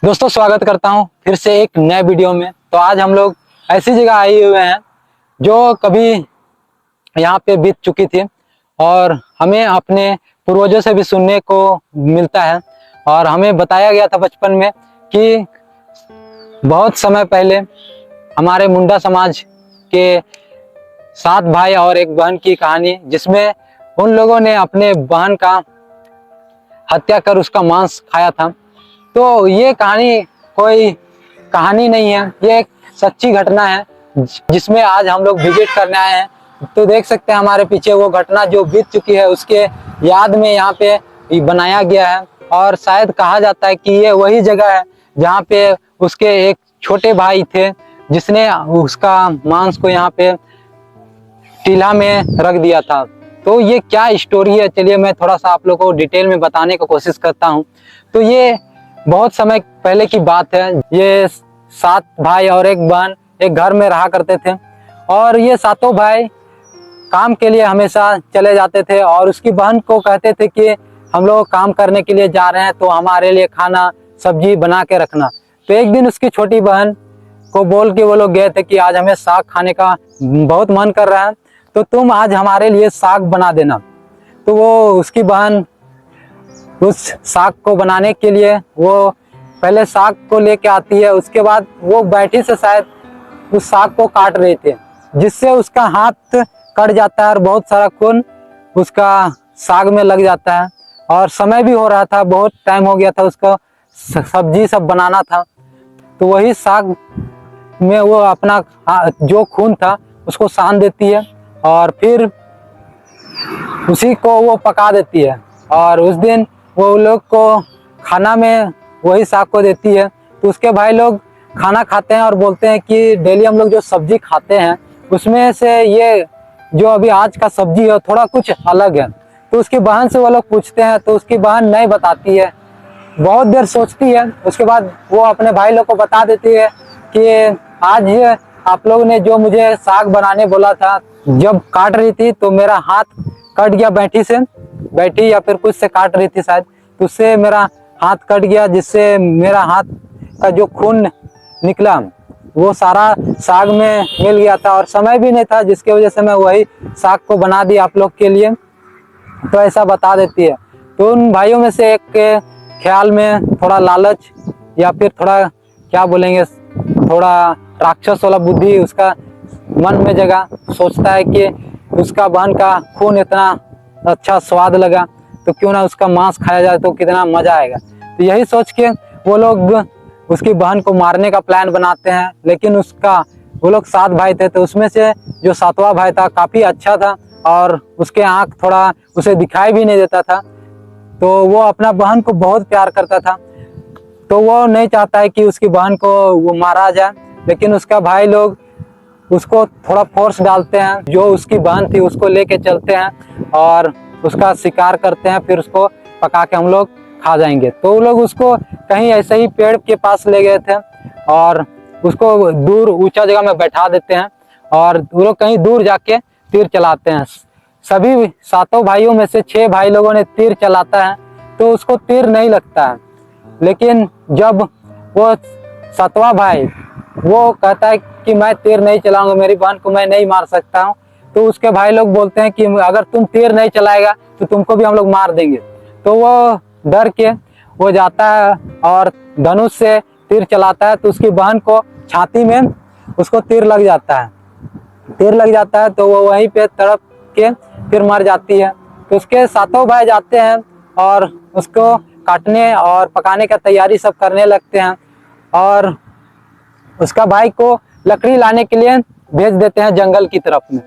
दोस्तों स्वागत करता हूं फिर से एक नए वीडियो में। तो आज हम लोग ऐसी जगह आए हुए हैं जो कभी यहाँ पे बीत चुकी थी और हमें अपने पूर्वजों से भी सुनने को मिलता है। और हमें बताया गया था बचपन में कि बहुत समय पहले हमारे मुंडा समाज के 7 भाई और एक बहन की कहानी, जिसमें उन लोगों ने अपने बहन का हत्या कर उसका मांस खाया था। तो ये कहानी कोई कहानी नहीं है, ये एक सच्ची घटना है जिसमें आज हम लोग विजिट करने आए हैं। तो देख सकते हैं हमारे पीछे वो घटना जो बीत चुकी है, उसके याद में यहाँ पे बनाया गया है। और शायद कहा जाता है कि ये वही जगह है जहाँ पे उसके एक छोटे भाई थे जिसने उसका मांस को यहाँ पे टीला में रख दिया था। तो ये क्या स्टोरी है, चलिए मैं थोड़ा सा आप लोगों को डिटेल में बताने की कोशिश करता हूँ। तो ये बहुत समय पहले की बात है। ये 7 भाई और एक बहन एक घर में रहा करते थे और ये 7 भाई काम के लिए हमेशा चले जाते थे और उसकी बहन को कहते थे कि हम लोग काम करने के लिए जा रहे हैं तो हमारे लिए खाना सब्जी बना के रखना। तो एक दिन उसकी छोटी बहन को बोल के वो लोग गए थे कि आज हमें साग खाने का बहुत मन कर रहा है, तो तुम आज हमारे लिए साग बना देना। तो वो उसकी बहन उस साग को बनाने के लिए वो पहले साग को लेके आती है। उसके बाद वो बैठी से शायद उस साग को काट रहे थे, जिससे उसका हाथ कट जाता है और बहुत सारा खून उसका साग में लग जाता है। और समय भी हो रहा था, बहुत टाइम हो गया था, उसको सब्जी सब बनाना था। तो वही साग में वो अपना जो खून था उसको सान देती है और फिर उसी को वो पका देती है। और उस दिन वो लोग को खाना में वही साग को देती है। तो उसके भाई लोग खाना खाते हैं और बोलते हैं कि डेली हम लोग जो सब्जी खाते हैं उसमें से ये जो अभी आज का सब्जी है थोड़ा कुछ अलग है। तो उसकी बहन से वो लोग पूछते हैं तो उसकी बहन नहीं बताती है, बहुत देर सोचती है। उसके बाद वो अपने भाई लोग को बता देती है कि आज आप लोग ने जो मुझे साग बनाने बोला था, जब काट रही थी तो मेरा हाथ कट गया, बैठी या फिर कुछ से काट रही थी शायद, तो उससे मेरा हाथ कट गया, जिससे मेरा हाथ का जो खून निकला वो सारा साग में मिल गया था और समय भी नहीं था, जिसके वजह से मैं वही साग को बना दी आप लोग के लिए। तो ऐसा बता देती है। तो उन भाइयों में से एक के ख्याल में थोड़ा लालच या फिर थोड़ा क्या बोलेंगे, थोड़ा राक्षस वाला बुद्धि उसका मन में जगा। सोचता है कि उसका बहन का खून इतना अच्छा स्वाद लगा तो क्यों ना उसका मांस खाया जाए तो कितना मजा आएगा। तो यही सोच के वो लोग उसकी बहन को मारने का प्लान बनाते हैं। लेकिन वो लोग 7 भाई थे, तो उसमें से जो 7वां भाई था काफी अच्छा था और उसके आंख थोड़ा उसे दिखाई भी नहीं देता था। तो वो अपना बहन को बहुत प्यार करता था, तो वो नहीं चाहता है कि उसकी बहन को वो मारा जाए। लेकिन उसका भाई लोग उसको थोड़ा फोर्स डालते हैं, जो उसकी बहन थी उसको लेके चलते हैं और उसका शिकार करते हैं, फिर उसको पका के हम लोग खा जाएंगे। तो वो लोग उसको कहीं ऐसे ही पेड़ के पास ले गए थे और उसको दूर ऊंचा जगह में बैठा देते हैं और वो लोग कहीं दूर जाके तीर चलाते हैं। सभी 7 भाइयों में से 6 भाई लोगों ने तीर चलाता है तो उसको तीर नहीं लगता है। लेकिन जब वो 7वां भाई वो कहता है कि मैं तीर नहीं चलाऊंगा, मेरी बहन को मैं नहीं मार सकता हूँ, तो उसके भाई लोग बोलते हैं कि अगर तुम तीर नहीं चलाएगा तो तुमको भी हम लोग मार देंगे। तो वो डर के वो जाता है और धनुष से तीर चलाता है, तो उसकी बहन को छाती में उसको तीर लग जाता है। तो वो वहीं पे तड़प के फिर मर जाती है। तो उसके 7 भाई जाते हैं और उसको काटने और पकाने का तैयारी सब करने लगते हैं और उसका भाई को लकड़ी लाने के लिए भेज देते हैं जंगल की तरफ में,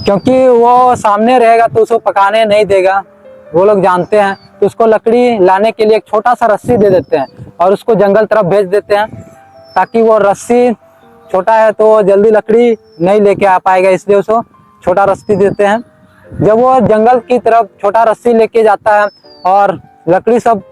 क्योंकि वो सामने रहेगा तो उसको पकाने नहीं देगा, वो लोग जानते हैं। तो उसको लकड़ी लाने के लिए एक छोटा सा रस्सी दे देते हैं और उसको जंगल तरफ भेज देते हैं, ताकि वो रस्सी छोटा है तो वो जल्दी लकड़ी नहीं लेके आ पाएगा, इसलिए उसको छोटा रस्सी देते हैं। जब वो जंगल की तरफ छोटा रस्सी लेके जाता है और लकड़ी सब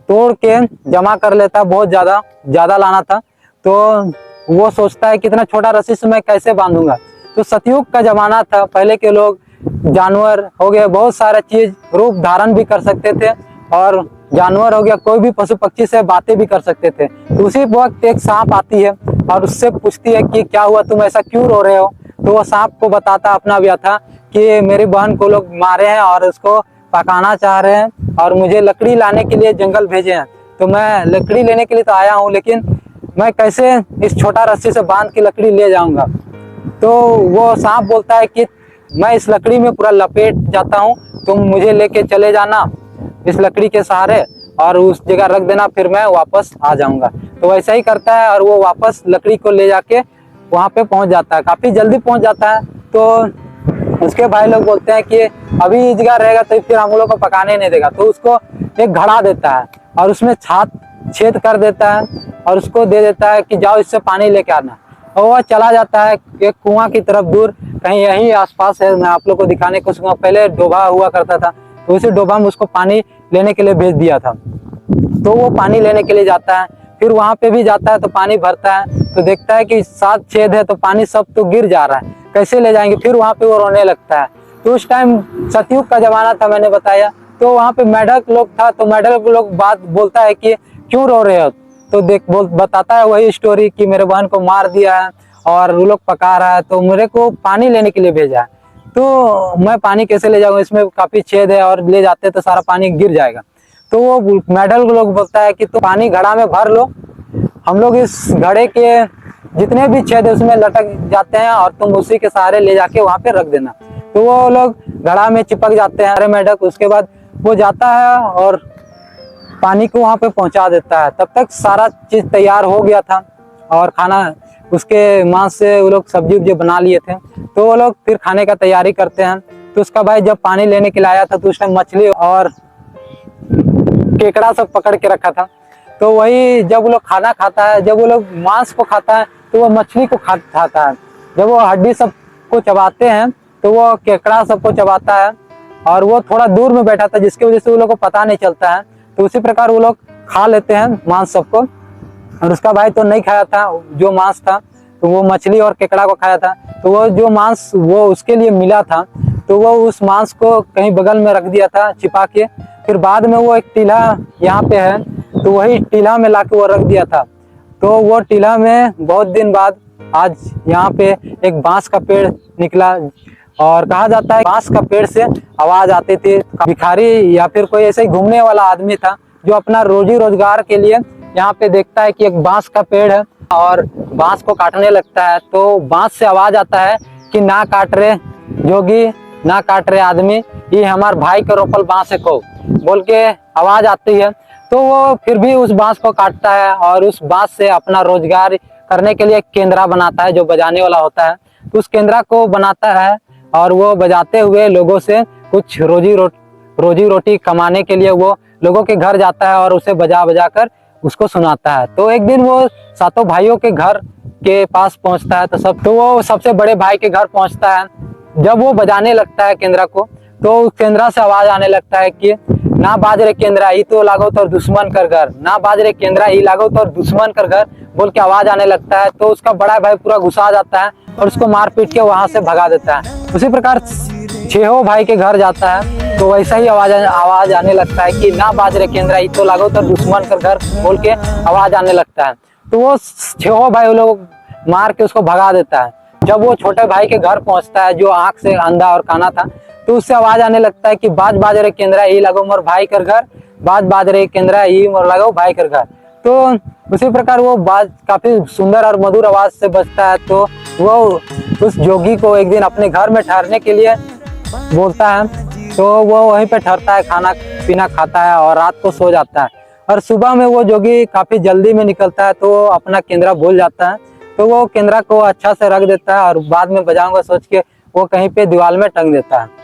तोड़ के जमा कर लेता है, बहुत ज्यादा लाना था, तो वो सोचता है कितना छोटा रस्सी से मैं कैसे बांधूंगा। तो सतयुग का जमाना था, पहले के लोग जानवर हो गए बहुत सारा चीज रूप धारण भी कर सकते थे और जानवर हो गया, कोई भी पशु पक्षी से बातें भी कर सकते थे। तो उसी वक्त एक सांप आती है और उससे पूछती है कि क्या हुआ, तुम ऐसा क्यों रो रहे हो। तो वो सांप को बताता अपना व्यथा कि मेरी बहन को लोग मारे हैं और उसको पकाना चाह रहे हैं और मुझे लकड़ी लाने के लिए जंगल भेजे हैं। तो मैं लकड़ी लेने के लिए तो आया हूँ, लेकिन मैं कैसे इस छोटा रस्सी से बांध के लकड़ी ले जाऊंगा। तो वो सांप बोलता है कि मैं इस लकड़ी में पूरा लपेट जाता हूँ, तुम मुझे लेके चले जाना इस लकड़ी के सहारे और उस जगह रख देना, फिर मैं वापस आ जाऊंगा। तो वैसा ही करता है और वो वापस लकड़ी को ले जाके वहां पे पहुंच जाता है, काफी जल्दी पहुंच जाता है। तो उसके भाई लोग बोलते हैं कि अभी इस जगह रहेगा तो फिर हम लोग को पकाने नहीं देगा। तो उसको एक घड़ा देता है और उसमें छेद कर देता है और उसको दे देता है कि जाओ इससे पानी लेके आना। और वह चला जाता है एक कुआं की तरफ, दूर कहीं यही आसपास है। मैं आप लोग को दिखाने को कोशिश, पहले डोबा हुआ करता था तो उसी डोबा में उसको पानी लेने के लिए भेज दिया था। तो वो पानी लेने के लिए जाता है, फिर वहां पे भी जाता है तो पानी भरता है तो देखता है कि 7 छेद है तो पानी सब तो गिर जा रहा है, कैसे ले जाएंगे। फिर वहां पे वो रोने लगता है। तो उस टाइम सतयुग का जमाना था, मैंने बताया। तो वहां पे मेढक लोग था, तो मेढक लोग बात बोलता है कि क्यों रो रहे हो। तो बताता है वही स्टोरी कि मेरे बहन को मार दिया है और वो लोग पका रहा है तो मेरे को पानी लेने के लिए भेजा है। तो मैं पानी कैसे ले जाऊंगा, इसमें काफी छेद है और ले जाते तो सारा पानी गिर जाएगा। तो वो मेढक लोग बोलता है कि तो पानी घड़ा में भर लो, हम लोग इस घड़े के जितने भी छेद है उसमें लटक जाते हैं और तुम उसी के सहारे ले जाके वहां पे रख देना। तो वो लोग घड़ा में चिपक जाते हैं अरे मेढक। उसके बाद वो जाता है और पानी को वहां पे पहुंचा देता है। तब तक सारा चीज तैयार हो गया था और खाना उसके मांस से वो लोग सब्जी उब्जी बना लिए थे। तो वो लोग फिर खाने का तैयारी करते हैं। तो उसका भाई जब पानी लेने के लिए आया था तो उस टाइम मछली और केकड़ा सब पकड़ के रखा था। तो वही जब वो लोग खाना खाता है, जब वो लोग मांस को खाता है तो वो मछली को खाता है। जब वो हड्डी सब को चबाते हैं तो वो केकड़ा सबको चबाता है और वो थोड़ा दूर में बैठा था जिसकी वजह से वो लोग को पता नहीं चलता है। तो उसी प्रकार वो लोग खा लेते हैं मांस सबको। और उसका भाई तो नहीं खाया था जो मांस था, तो वो मछली और केकड़ा को खाया था। तो वो जो मांस वो उसके लिए मिला था तो वो उस मांस को कहीं बगल में रख दिया था छिपा के। फिर बाद में वो एक टीला यहाँ पे है तो वही टीला में लाके वो रख दिया था। तो वो टीला में बहुत दिन बाद आज यहाँ पे एक बांस का पेड़ निकला और कहा जाता है बांस का पेड़ से आवाज आती थी। भिखारी या फिर कोई ऐसे ही घूमने वाला आदमी था जो अपना रोजी रोजगार के लिए यहाँ पे देखता है कि एक बांस का पेड़ है और बांस को काटने लगता है। तो बांस से आवाज आता है कि ना काट रहे जोगी, ना काट रहे आदमी, ये हमार भाई के रोपल बांस है को बोल के आवाज आती है। तो वो फिर भी उस बांस को काटता है और उस बांस से अपना रोजगार करने के लिए एक केंद्रा बनाता है जो बजाने वाला होता है। तो उस केंद्रा को बनाता है और वो बजाते हुए लोगों से कुछ रोजी रोटी कमाने के लिए वो लोगों के घर जाता है और उसे बजा बजा कर उसको सुनाता है। तो एक दिन वो सातों भाइयों के घर के पास पहुंचता है तो वो सबसे बड़े भाई के घर पहुंचता है। जब वो बजाने लगता है केंद्रा को तो उस केंद्रा से आवाज आने लगता है कि ना बाज रे केंद्रा ई तो लागो तो दुश्मन कर घर, ना बाज रे केंद्रा ई लागो तो दुश्मन कर घर बोल के आवाज आने लगता है। तो उसका बड़ा भाई पूरा गुस्सा आ जाता है और उसको मार पीट के वहां से भगा देता है। उसी प्रकार छेहो भाई के घर जाता है तो वैसा ही आवाज आने लगता है कि ना बाज रे केंद्रा ई तो लागो तो दुश्मन कर घर बोल के आवाज आने लगता है। तो वो छेहो भाई लोग मार के उसको भगा देता है। जब वो छोटे भाई के घर पहुंचता है जो आंख से अंधा और काना था तो उससे आवाज आने लगता है कि बाज बाज रे केंद्रा ई लागो मोर भाई कर घर, बाज बाज रे केंद्रा ई मोर लागो भाई कर घर। तो उसी प्रकार वो बाज काफी सुंदर और मधुर आवाज से बजता है। तो वो उस जोगी को एक दिन अपने घर में ठहरने के लिए बोलता है। तो वो वहीं पे ठहरता है, खाना पीना खाता है और रात को सो जाता है। और सुबह में वो जोगी काफी जल्दी में निकलता है तो अपना केंद्रा भूल जाता है। तो वो केंद्रा को अच्छा से रख देता है और बाद में बजाऊंगा सोच के वो कहीं पे दीवार में टंग देता है।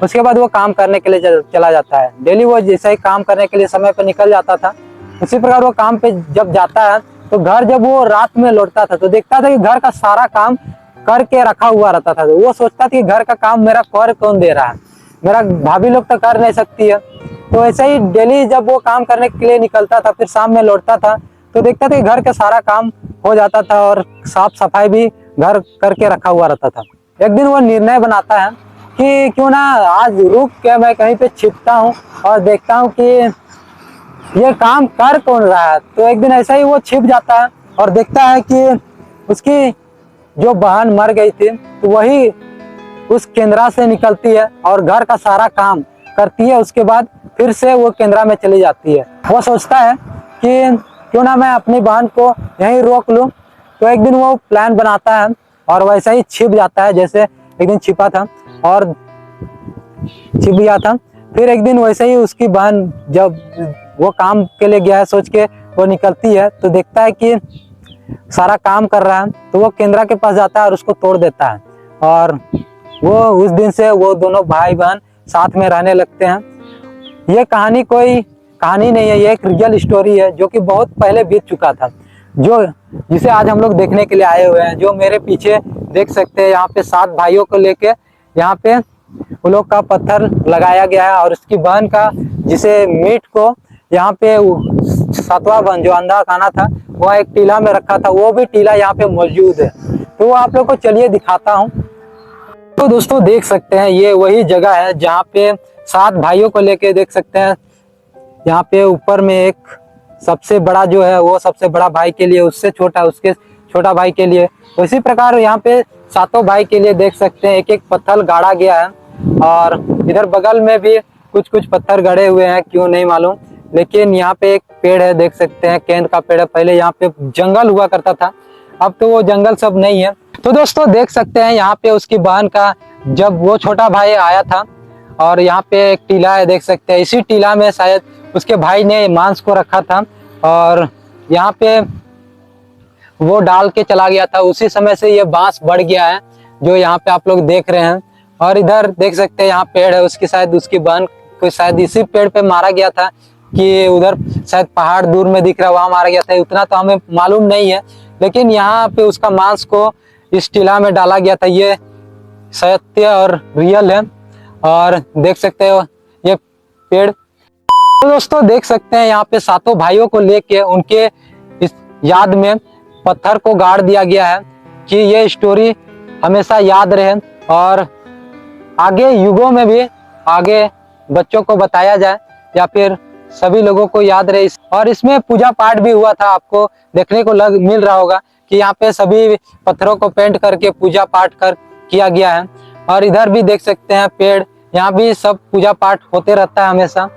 उसके बाद वो काम करने के लिए चला जाता है। डेली वो जैसे ही काम करने के लिए समय पर निकल जाता था उसी प्रकार वो काम पे जब जाता है तो घर जब वो रात में लौटता था तो देखता था कि घर का सारा काम करके रखा हुआ रहता था। तो वो सोचता था कि घर का काम मेरा कर कौन दे रहा है, मेरा भाभी लोग तो कर नहीं सकती है। तो ऐसे ही डेली जब वो काम करने के लिए निकलता था फिर शाम में लौटता था तो देखता था कि घर का सारा काम हो जाता था और साफ सफाई भी घर करके रखा हुआ रहता था। एक दिन वो निर्णय बनाता है कि क्यों ना आज रुक के मैं कहीं पे छिपता हूँ और देखता हूँ कि ये काम कर कौन रहा है। तो एक दिन ऐसा ही वो छिप जाता है और देखता है कि उसकी जो बहन मर गई थी, तो वही उस केंद्रा से निकलती है और घर का सारा काम करती है। उसके बाद फिर से वो केंद्रा में चली जाती है। वो सोचता है कि क्यों ना मैं अपनी बहन को यहीं रोक लूं। तो एक दिन वो प्लान बनाता है और वैसा ही छिप जाता है जैसे एक दिन छिपा था और छिप गया था। फिर एक दिन वैसे ही उसकी बहन जब वो काम के लिए गया है सोच के वो निकलती है, तो देखता है कि सारा काम कर रहा है। तो वो केंद्रा के पास जाता है और उसको तोड़ देता है और वो उस दिन से वो दोनों भाई बहन साथ में रहने लगते हैं। ये कहानी कोई कहानी नहीं है, ये एक रियल स्टोरी है जो कि बहुत पहले बीत चुका था, जो जिसे आज हम लोग देखने के लिए आए हुए हैं। जो मेरे पीछे देख सकते हैं, यहाँ पे 7 भाइयों को लेके यहाँ पे वो लोग का पत्थर लगाया गया है और उसकी बहन का जिसे मीट को यहाँ पे 7वां बहन जो अंधा खाना था वो एक टीला में रखा था, वो भी टीला यहाँ पे मौजूद है। तो वो आप लोग को चलिए दिखाता हूँ। तो दोस्तों देख सकते हैं ये वही जगह है जहाँ पे 7 भाइयों को लेके देख सकते हैं। यहाँ पे ऊपर में एक सबसे बड़ा जो है वो सबसे बड़ा भाई के लिए, उससे छोटा उसके छोटा भाई के लिए, उसी प्रकार यहाँ पे 7 भाई के लिए देख सकते हैं एक एक पत्थर गाड़ा गया है। और इधर बगल में भी कुछ कुछ पत्थर गड़े हुए हैं, क्यों नहीं मालूम। लेकिन यहाँ पे एक पेड़ है, देख सकते हैं केंद्र का पेड़ है। पहले यहाँ पे जंगल हुआ करता था, अब तो वो जंगल सब नहीं है। तो दोस्तों देख सकते हैं यहाँ पे उसकी बहन का जब वो छोटा भाई आया था और यहाँ पे एक टीला है, देख सकते हैं इसी टीला में शायद उसके भाई ने मांस को रखा था और यहाँ पे वो डाल के चला गया था। उसी समय से ये बांस बढ़ गया है जो यहाँ पे आप लोग देख रहे हैं। और इधर देख सकते हैं यहाँ पेड़ है, उसकी शायद उसकी बहन को शायद इसी पेड़ पे मारा गया था कि उधर शायद पहाड़ दूर में दिख रहा है वहां मारा गया था, उतना तो हमें मालूम नहीं है। लेकिन यहाँ पे उसका मांस को इस टीला में डाला गया था, ये सत्य और रियल है। और देख सकते हो ये पेड़। तो दोस्तों देख सकते हैं यहाँ पे 7 भाइयों को लेके उनके इस याद में पत्थर को गाड़ दिया गया है कि ये स्टोरी हमेशा याद रहे और आगे युगों में भी आगे बच्चों को बताया जाए या फिर सभी लोगों को याद रहे। और इसमें पूजा पाठ भी हुआ था, आपको देखने को मिल रहा होगा कि यहाँ पे सभी पत्थरों को पेंट करके पूजा पाठ किया गया है। और इधर भी देख सकते हैं पेड़, यहाँ भी सब पूजा पाठ होते रहता है हमेशा।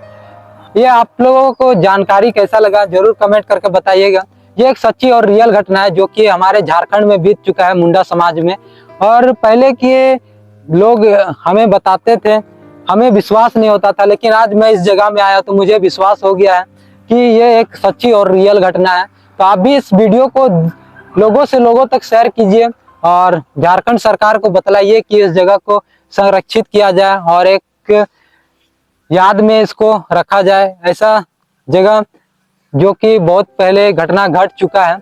ये आप लोगों को जानकारी कैसा लगा जरूर कमेंट करके बताइएगा। ये एक सच्ची और रियल घटना है जो कि हमारे झारखंड में बीत चुका है, मुंडा समाज में। और पहले के लोग हमें बताते थे, हमें विश्वास नहीं होता था, लेकिन आज मैं इस जगह में आया तो मुझे विश्वास हो गया है कि ये एक सच्ची और रियल घटना है। तो आप भी इस वीडियो को लोगों से लोगों तक शेयर कीजिए और झारखंड सरकार को बतलाइए कि इस जगह को संरक्षित किया जाए और एक याद में इसको रखा जाए। ऐसा जगह जो कि बहुत पहले घटना घट चुका है,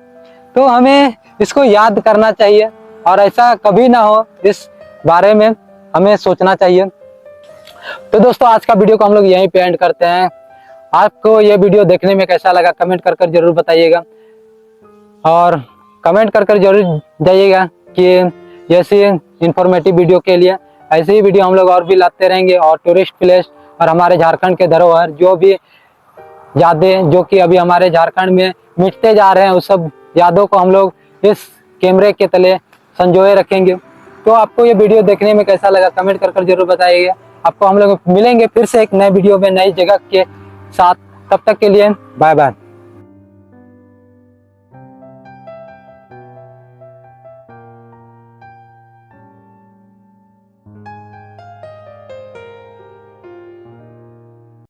तो हमें इसको याद करना चाहिए और ऐसा कभी ना हो इस बारे में हमें सोचना चाहिए। तो दोस्तों आज का वीडियो को हम लोग यहीं पे एंड करते हैं। आपको ये वीडियो देखने में कैसा लगा कमेंट कर कर जरूर बताइएगा और कमेंट कर कर जरूर जाइएगा कि ऐसी इंफॉर्मेटिव वीडियो के लिए ऐसे ही वीडियो हम लोग और भी लाते रहेंगे। और टूरिस्ट प्लेस और हमारे झारखंड के धरोहर जो भी यादें जो कि अभी हमारे झारखंड में मिटते जा रहे हैं, उस सब यादों को हम लोग इस कैमरे के तले संजोए रखेंगे। तो आपको ये वीडियो देखने में कैसा लगा कमेंट कर कर जरूर बताइएगा। आपको हम लोग मिलेंगे फिर से एक नए वीडियो में नई जगह के साथ, तब तक के लिए बाय बाय।